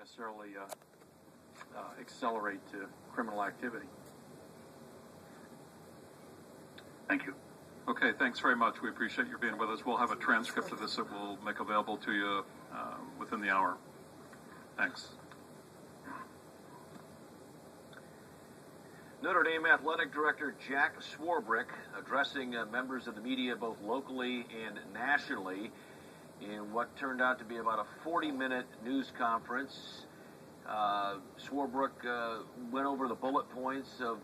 necessarily accelerate criminal activity. Thank you. Okay, thanks very much. We appreciate you being with us. We'll have a transcript of this that we'll make available to you within the hour. Thanks. Notre Dame Athletic Director Jack Swarbrick addressing members of the media both locally and nationally in what turned out to be about a 40-minute news conference. Swarbrick went over the bullet points of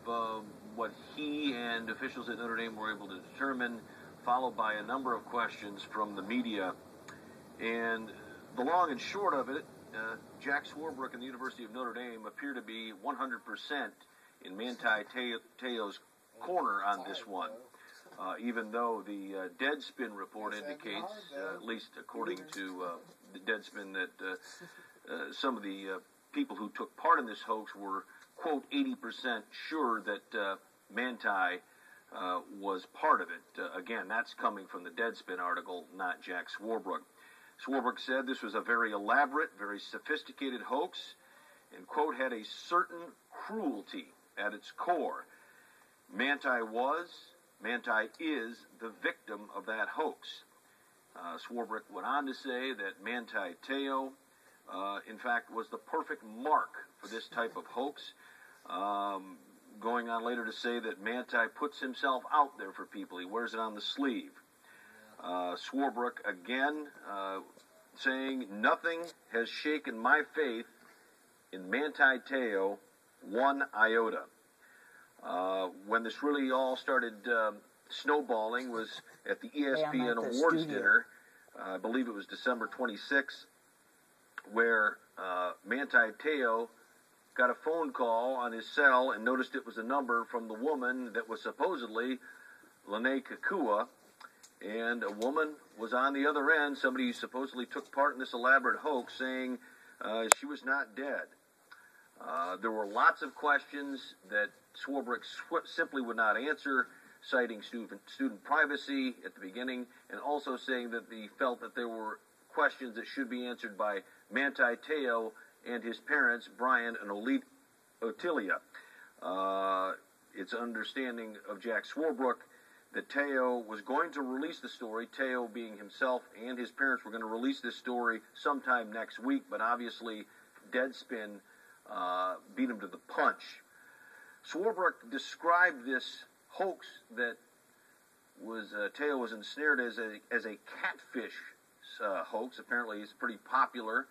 what he and officials at Notre Dame were able to determine, followed by a number of questions from the media. And the long and short of it, Jack Swarbrick and the University of Notre Dame appear to be 100% in Manti Te'o's corner on this one, even though the Deadspin report indicates, at least according to the Deadspin, that some of the people who took part in this hoax were, quote, 80% sure that Manti was part of it. Again, that's coming from the Deadspin article, not Jack Swarbrick. Swarbrick said this was a very elaborate, very sophisticated hoax, and, quote, had a certain cruelty at its core. Manti is the victim of that hoax. Swarbrick went on to say that Manti Te'o, in fact, was the perfect mark for this type of hoax. Going on later to say that Manti puts himself out there for people. He wears it on the sleeve. Swarbrick again saying, nothing has shaken my faith in Manti Te'o one iota. When this really all started snowballing was at the ESPN Awards dinner. I believe it was December 26th, where Manti Te'o got a phone call on his cell and noticed it was a number from the woman that was supposedly Lene Kakua, and a woman was on the other end, somebody who supposedly took part in this elaborate hoax, saying she was not dead. There were lots of questions that Swarbrick simply would not answer, citing student privacy at the beginning, and also saying that he felt that there were questions that should be answered by Manti Te'o and his parents, Brian and Otilia. It's understanding of Jack Swarbrick that Te'o was going to release the story, Te'o being himself and his parents were going to release this story sometime next week, but obviously Deadspin beat him to the punch. Swarbrick described this hoax that was Te'o was ensnared as a catfish hoax. Apparently, it's pretty popular,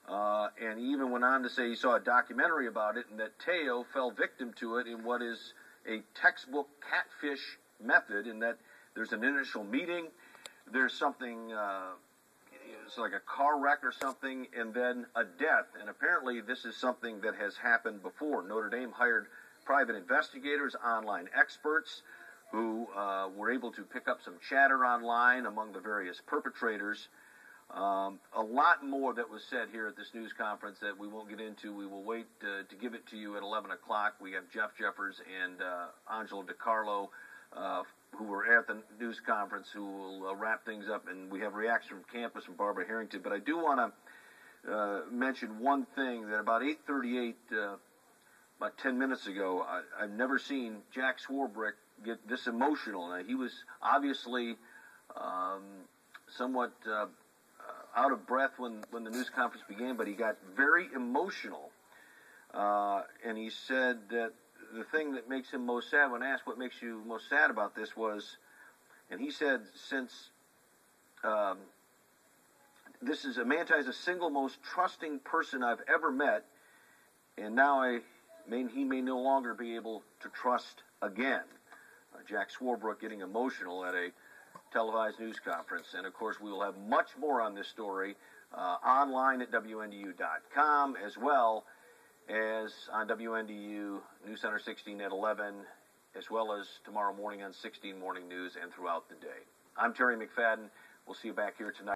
and he even went on to say he saw a documentary about it, and that Te'o fell victim to it in what is a textbook catfish method. In that there's an initial meeting, there's something. It's like a car wreck or something, and then a death. And apparently this is something that has happened before. Notre Dame hired private investigators, online experts, who were able to pick up some chatter online among the various perpetrators. A lot more that was said here at this news conference that we won't get into. We will wait to give it to you at 11 o'clock. We have Jeff Jeffers and Angelo DiCarlo, who were at the news conference, who will wrap things up, and we have reactions from campus from Barbara Harrington. But I do want to mention one thing, that about 8:38, about 10 minutes ago, I've never seen Jack Swarbrick get this emotional. Now, he was obviously somewhat out of breath when the news conference began, but he got very emotional, and he said that the thing that makes him most sad, when asked what makes you most sad about this, was, and he said, since Manti is the single most trusting person I've ever met, and now he may no longer be able to trust again. Jack Swarbrick getting emotional at a televised news conference. And of course, we will have much more on this story online at WNDU.com, as well as on WNDU News Center 16 at 11, as well as tomorrow morning on 16 Morning News and throughout the day. I'm Terry McFadden. We'll see you back here tonight.